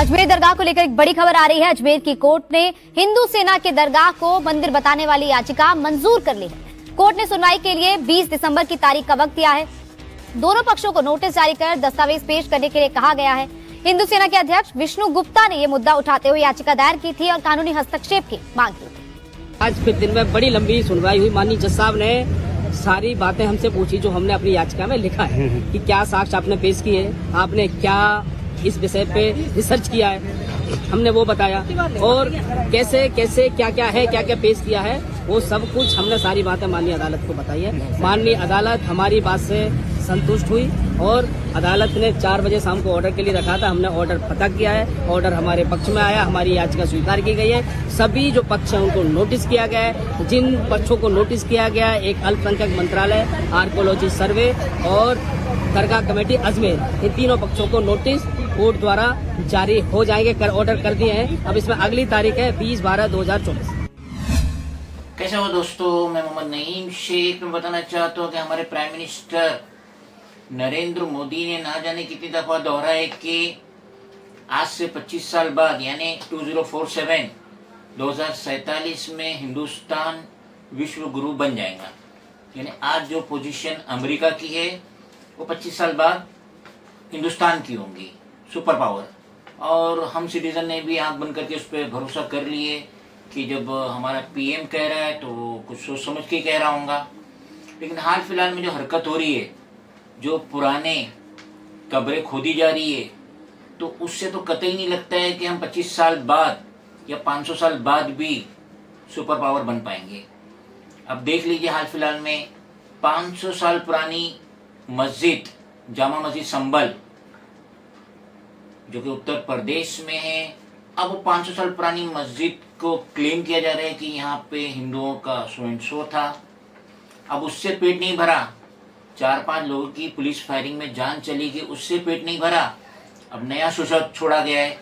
अजमेर दरगाह को लेकर एक बड़ी खबर आ रही है। अजमेर की कोर्ट ने हिंदू सेना के दरगाह को मंदिर बताने वाली याचिका मंजूर कर ली है। कोर्ट ने सुनवाई के लिए 20 दिसंबर की तारीख का वक्त दिया है। दोनों पक्षों को नोटिस जारी कर दस्तावेज पेश करने के लिए कहा गया है। हिंदू सेना के अध्यक्ष विष्णु गुप्ता ने ये मुद्दा उठाते हुए याचिका दायर की थी और कानूनी हस्तक्षेप की मांग की थी। आज फिर दिन में बड़ी लंबी सुनवाई हुई। माननीय जज साहब ने सारी बातें हमसे पूछी जो हमने अपनी याचिका में लिखा है कि क्या साक्ष्य आपने पेश किए, आपने क्या इस विषय पे रिसर्च किया है, हमने वो बताया और कैसे कैसे क्या क्या है, क्या क्या पेश किया है, वो सब कुछ हमने सारी बातें माननीय अदालत को बताई है। माननीय अदालत हमारी बात से संतुष्ट हुई और अदालत ने 4 बजे शाम को ऑर्डर के लिए रखा था। हमने ऑर्डर पता किया है, ऑर्डर हमारे पक्ष में आया, हमारी याचिका स्वीकार की गई है। सभी जो पक्ष हैं उनको नोटिस किया गया है। जिन पक्षों को नोटिस किया गया है, एक अल्पसंख्यक मंत्रालय, आर्कोलॉजी सर्वे और दरगाह कमेटी अजमेर, इन तीनों पक्षों को नोटिस कोर्ट द्वारा जारी हो जाएंगे, ऑर्डर कर दिए हैं। अब इसमें अगली तारीख है 20/12/2024। कैसे हो दोस्तों, मैं मोहम्मद नईम शेख। मैं बताना चाहता हूँ कि हमारे प्राइम मिनिस्टर नरेंद्र मोदी ने ना जाने कितनी दफा दोहराया कि आज से 25 साल बाद यानी 2047 2047 में हिंदुस्तान विश्व गुरु बन जाएगा। यानी आज जो पोजीशन अमेरिका की है वो 25 साल बाद हिंदुस्तान की होंगी, सुपर पावर। और हम सिटीजन ने भी आंख बंद करके उस पर भरोसा कर लिए कि जब हमारा पीएम कह रहा है तो वो कुछ सोच समझ के कह रहा होगा। लेकिन हाल फिलहाल में जो हरकत हो रही है, जो पुराने कब्रें खोदी जा रही है, तो उससे तो कतई नहीं लगता है कि हम 25 साल बाद या 500 साल बाद भी सुपर पावर बन पाएंगे। अब देख लीजिए, हाल फिलहाल में 500 साल पुरानी मस्जिद जामा मस्जिद संभल जो कि उत्तर प्रदेश में है, अब वो 500 साल पुरानी मस्जिद को क्लेम किया जा रहा है कि यहाँ पे हिंदुओं का सो एंड सो था। अब उससे पेट नहीं भरा, 4-5 लोगों की पुलिस फायरिंग में जान चली गई, उससे पेट नहीं भरा। अब नया सुशासन छोड़ा गया है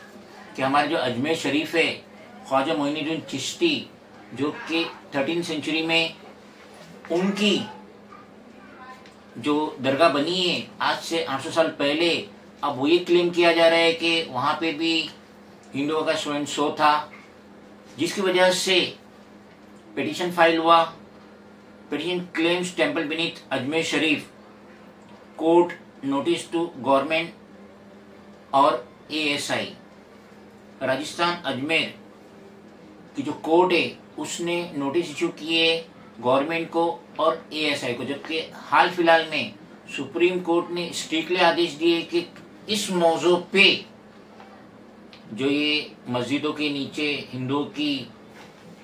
कि हमारे जो अजमेर शरीफ है, ख्वाजा मोइनुद्दीन चिश्ती जो कि 13वीं सेंचुरी में उनकी जो दरगाह बनी है आज से 800 साल पहले, अब वो ये क्लेम किया जा रहा है कि वहां पे भी हिंदुओं का सो एंड सो था, जिसकी वजह से पिटीशन फाइल हुआ। Petition claims temple beneath Ajmer Sharif, court notice to government और एएसआई। राजस्थान अजमेर की जो कोर्ट है उसने नोटिस इशू किए गवर्नमेंट को और एएसआई को, जबकि हाल फिलहाल में सुप्रीम कोर्ट ने स्ट्रिक्टली आदेश दिए कि इस मौजू पे जो ये मस्जिदों के नीचे हिंदुओं की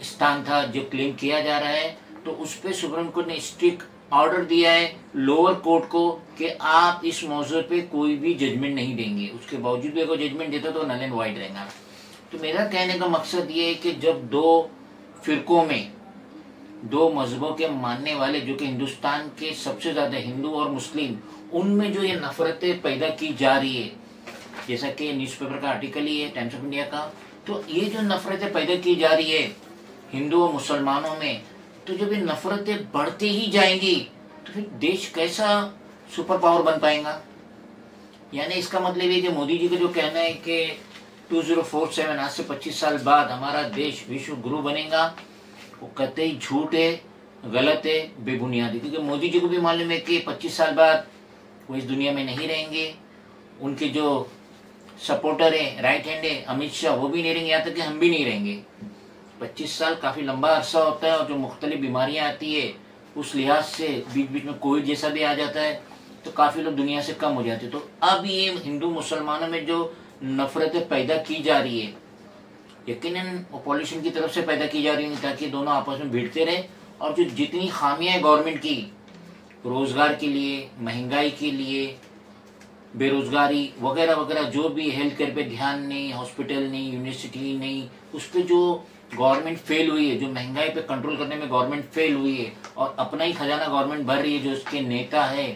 स्थान था जो क्लेम किया जा रहा है, तो उस पे सुप्रीम कोर्ट ने स्ट्रिक्ट ऑर्डर दिया है लोअर कोर्ट को कि आप इस मौजू पे कोई भी जजमेंट नहीं देंगे। उसके बावजूद भी अगर जजमेंट देता तो नल एंड वाइड रहेगा। तो मेरा कहने का मकसद ये है कि जब 2 फिरकों में 2 मजहबों के मानने वाले जो कि हिंदुस्तान के सबसे ज्यादा हिंदू और मुस्लिम, उनमें जो ये नफरतें पैदा की जा रही है, जैसा कि न्यूज़पेपर का आर्टिकल ही है टाइम्स ऑफ इंडिया का, तो ये जो नफरतें पैदा की जा रही है हिंदू और मुसलमानों में, तो जब ये नफरतें बढ़ती ही जाएंगी तो फिर देश कैसा सुपर पावर बन पाएगा। यानी इसका मतलब ये कि मोदी जी का जो कहना है कि 2047 आज से 25 साल बाद हमारा देश विश्व गुरु बनेगा, वो कतई झूठ है, गलत है, बेबुनियाद है। क्योंकि मोदी जी को भी मालूम है कि 25 साल बाद वो इस दुनिया में नहीं रहेंगे। उनके जो सपोर्टर है, राइट हैंड है अमित शाह, वो भी नहीं रहेंगे, यहाँ तक कि हम भी नहीं रहेंगे। 25 साल काफी लंबा अरसा होता है और जो मुख्तलिफ बीमारियां आती है उस लिहाज से बीच बीच में कोविड जैसा भी आ जाता है तो काफी लोग दुनिया से कम हो जाते हैं। तो अब ये हिंदू मुसलमानों में जो नफरतें पैदा की जा रही है, यकीनन पॉलिटिशियन की तरफ से पैदा की जा रही है ताकि दोनों आपस में भिड़ते रहे। और जो जितनी खामियां है गवर्नमेंट की, रोजगार के लिए, महंगाई के लिए, बेरोजगारी वगैरह वगैरह, जो भी हेल्थ केयर पे ध्यान नहीं, हॉस्पिटल नहीं, यूनिवर्सिटी नहीं, उस पर जो गवर्नमेंट फेल हुई है, जो महंगाई पे कंट्रोल करने में गवर्नमेंट फेल हुई है और अपना ही खजाना गवर्नमेंट भर रही है, जो उसके नेता है,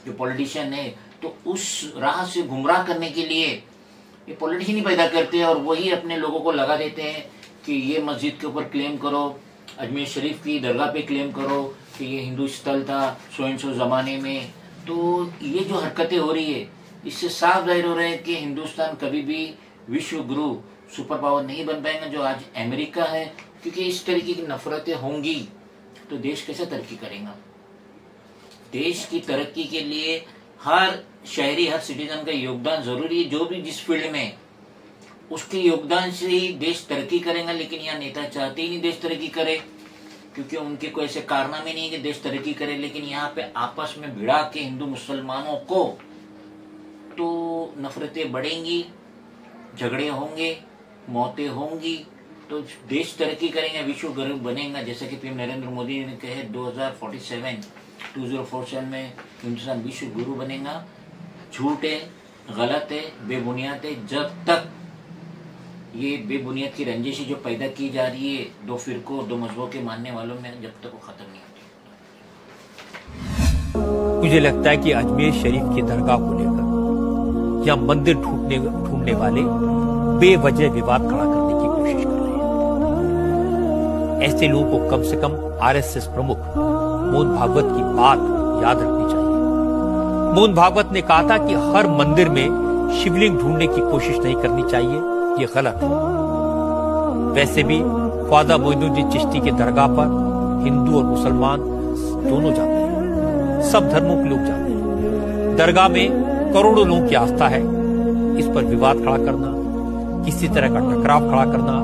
जो पॉलिटिशियन है, तो उस राह से गुमराह करने के लिए ये पॉलिटिशियन ही पैदा करते हैं और वही अपने लोगों को लगा देते हैं कि ये मस्जिद के ऊपर क्लेम करो, अजमेर शरीफ की दरगाह पे क्लेम करो कि ये हिंदू स्थल था सो एंड सो जमाने में। तो ये जो हरकतें हो रही है इससे साफ जाहिर हो रहा है कि हिंदुस्तान कभी भी विश्व गुरु सुपर पावर नहीं बन पाएंगे जो आज अमेरिका है, क्योंकि इस तरीके की नफरतें होंगी तो देश कैसे तरक्की करेगा। देश की तरक्की के लिए हर शहरी, हर सिटीजन का योगदान जरूरी है, जो भी जिस फील्ड में उसके योगदान से ही देश तरक्की करेगा। लेकिन यहाँ नेता चाहते ही नहीं देश तरक्की करे, क्योंकि उनके कोई ऐसे कारनामे नहीं है कि देश तरक्की करे। लेकिन यहाँ पे आपस में भिड़ा के हिंदू मुसलमानों को तो नफरतें बढ़ेंगी, झगड़े होंगे, मौतें होंगी, तो देश तरक्की करेंगे, विश्व गुरु बनेगा। जैसे कि पीएम नरेंद्र मोदी ने कहे 2047 में हिंदुस्तान विश्व गुरु बनेगा। झूठ है, गलत है, बेबुनियाद है। जब तक ये बेबुनियाद की रंजिश जो पैदा की जा रही है दो फिरकों, दो मजहबों के मानने वालों में, जब तक वो खत्म नहीं होती। मुझे लगता है कि अजमेर शरीफ की दरगाह को लेकर या मंदिर ढूंढने वाले बेवजह विवाद खड़ा करने की कोशिश कर रहे हैं। ऐसे लोगों को कम से कम आरएसएस प्रमुख मोहन भागवत की बात याद रखनी चाहिए। मोहन भागवत ने कहा था कि हर मंदिर में शिवलिंग ढूंढने की कोशिश नहीं करनी चाहिए, ये गलत है। वैसे भी ख्वाजा मोइनुद्दीन चिश्ती के दरगाह पर हिंदू और मुसलमान दोनों जाते हैं, सब धर्मों के लोग जाते हैं। दरगाह में करोड़ों लोगों की आस्था है। इस पर विवाद खड़ा करना, किसी तरह का टकराव खड़ा करना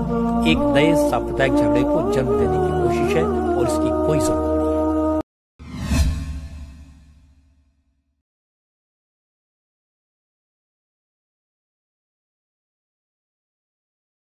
एक नए सांप्रदायिक झगड़े को जन्म देने की कोशिश है और इसकी कोई जरूरत नहीं।